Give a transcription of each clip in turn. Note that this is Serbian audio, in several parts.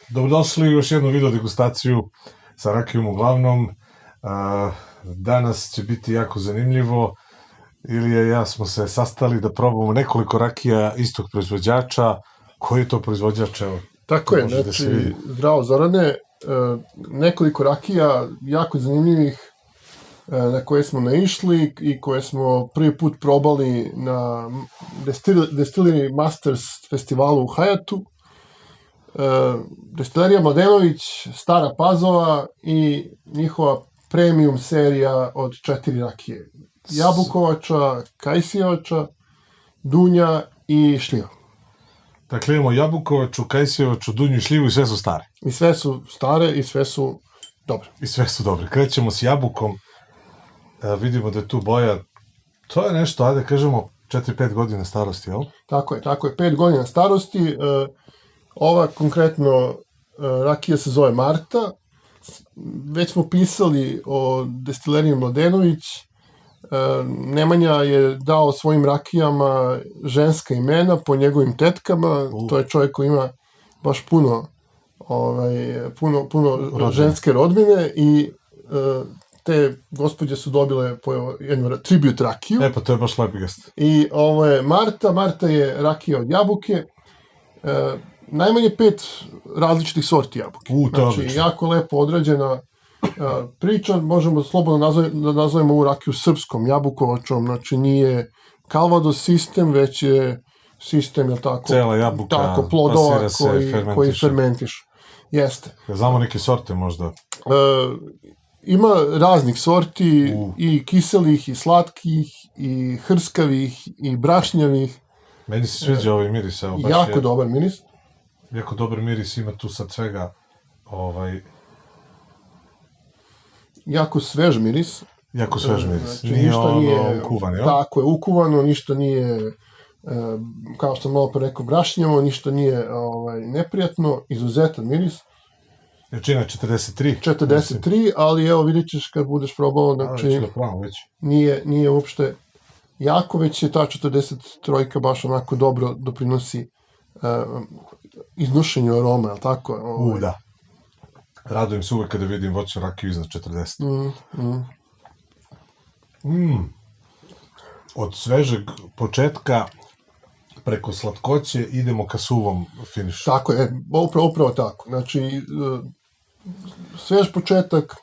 Dobrodošli u još jednu video degustaciju sa rakijom uglavnom. Danas će biti jako zanimljivo. Ilija i ja smo se sastali da probamo nekoliko rakija istog proizvođača. Koji je to proizvođač? Evo, tako je, znači, zdravo Zorane, nekoliko rakija jako zanimljivih na koje smo naišli i koje smo prvi put probali na Distillery Masters festivalu u Hayatu. Destilerija Mladenović, Stara Pazova i njihova premium serija od 4 rakije. Jabukovača, Kajsijevača, Dunja i Šljiva. Dakle, imamo Jabukovaču, Kajsijevaču, Dunju i Šljivu i sve su stare. I sve su stare i sve su dobre. I sve su dobre. Krećemo s Jabukom. Vidimo da je tu boja, to je nešto, ajde kažemo, 4-5 godina starosti, jel? Tako je, 5 godina starosti. Ova konkretno rakija se zove Marta. Već smo pisali o destileriji Mladenović. Nemanja je dao svojim rakijama ženska imena po njegovim tetkama. To je čovjek koji ima baš puno ženske rodbine i te gospođe su dobile po jednu tribute rakiju. Pa to je baš lepi gest. I ovo je Marta. Marta je rakija od jabuke. Najmanje 5 različitih sorti jabuke. Znači, jako lepo odrađena priča. Možemo slobodno da nazovemo ovu rakiju srpskom jabukovačom. Znači, nije Calvados sistem, već je sistem, je tako? Cela jabuka, tako, plodova koji fermentiš. Jeste. Znamo neke sorte možda? Ima raznih sorti, i kiselih, i slatkih, i hrskavih, i brašnjavih. Meni se sviđa ovaj miris. Jako dobar miris. Jako dobar miris, ima tu sad svega. Jako svež miris. Jako svež miris. Znači, nije ono ukuvan, jel? Tako je, ukuvano, ništa nije, kao što sam malo pre rekao, brašnjavo, ništa nije neprijatno, izuzetan miris. Jačina 43? 43, ali evo vidjet ćeš kad budeš probao, znači, nije uopšte jako, već je ta 43 baš onako dobro doprinosi iznošenju aroma, je li tako? Da. Radujem se uvek kada vidim voćnu rakiju iznad 40. Od svežeg početka preko slatkoće idemo ka suvom finišu. Tako je, upravo tako. Znači, svež početak,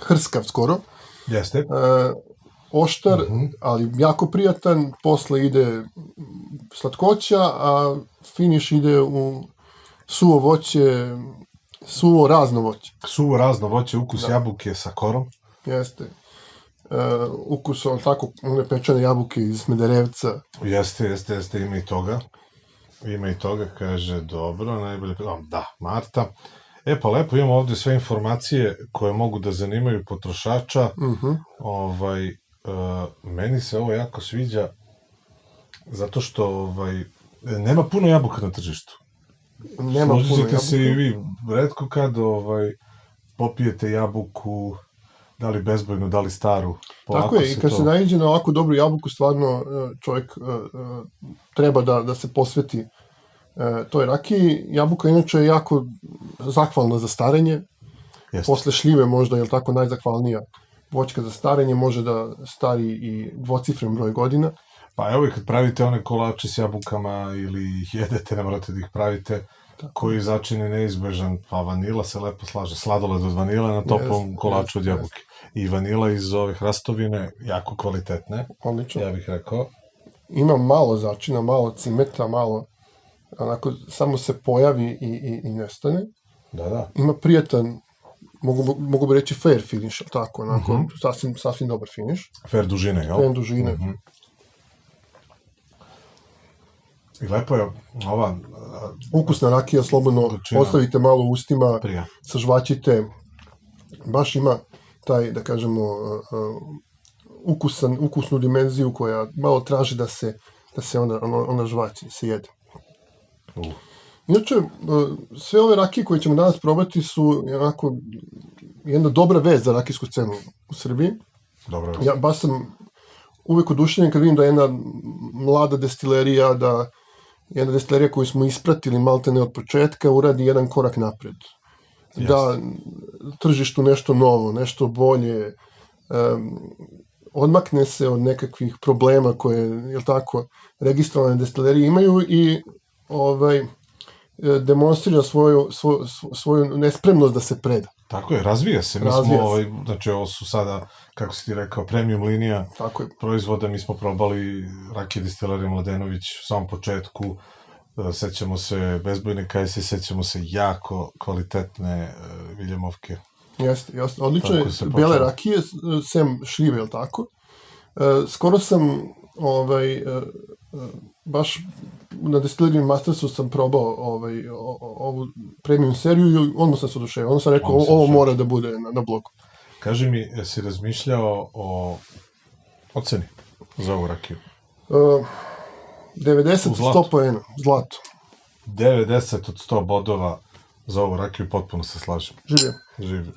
hrskav skoro. Jeste. Oštar, ali jako prijatan, posle ide slatkoća, a finiš ide u suvo voće, suvo razno voće. Suvo razno voće, ukus jabuke sa korom. Jeste. Ukus, tako, one pečene jabuke iz Smederevca. Jeste, ima i toga. Ima i toga, kaže, dobro, najbolje, da, Marta. Pa lepo, imamo ovde sve informacije koje mogu da zanimaju potrošača. Meni se ovo jako sviđa zato što nema puno jabuka na tržištu. Složite se i vi, retko kad popijete jabuku, da li bezbojnu, da li staru. Tako je, i kad se naiđe na ovako dobru jabuku, stvarno čovjek treba da se posveti toj rakiji. Jabuka inače je jako zahvalna za starenje. Posle šljive možda je tako najzahvalnija voćka za starenje, može da stari i dvocifren broj godina. Pa evo i kad pravite one kolače s jabukama ili ih jedete, ne morate da ih pravite, koji začini neizbežan, pa vanila se lepo slaže, sladoled od vanila na toplom kolaču od jabuke. I vanila iz ove hrastovine, jako kvalitetne, ja bih rekao. Ima malo začina, malo cimeta, malo, onako, samo se pojavi i nestane. Da. Ima prijatan, mogu bi reći fair finish, tako, onako, sasvim dobar finish. Fair dužine, jel? Fair dužine. I lepo je ova... Ukusna rakija, slobodno ostavite malo u ustima, sažvaćite, baš ima taj, da kažemo, ukusnu dimenziju koja malo traži da se ona žvaći, da se jede. Inače, sve ove rakije koje ćemo danas probati su onako jedna dobra vest za rakijsku scenu u Srbiji. Dobra vest. Ja baš sam uvek oduševljen kad vidim da je jedna mlada destilerija, da jedna destilerija koju smo ispratili maltene od početka, uradi jedan korak napred. Da tržištu nešto novo, nešto bolje, odmakne se od nekakvih problema koje, jel tako, registrovane destilerije imaju i demonstrira svoju nespremnost da se preda. Tako je, razvija se. Mi smo, znači ovo su sada, kako si ti rekao, premium linija proizvoda. Mi smo probali rakije destilerije Mladenović u samom početku, sećamo se Bezbojne kajse, sećamo se jako kvalitetne Viljemovke. Jeste, odlične bele rakije, sem šljive, jel tako? Skoro sam, baš na Distillery Mastersu sam probao ovu premium seriju i odmah sam se oduševio. Onda sam rekao, ovo mora da bude na blogu. Kaži mi, jesi razmišljao o oceni za ovu rakiju? 90 od 100 poena, zlato. 90 od 100 bodova za ovu rakiju, potpuno se slažem. Živio. Živio.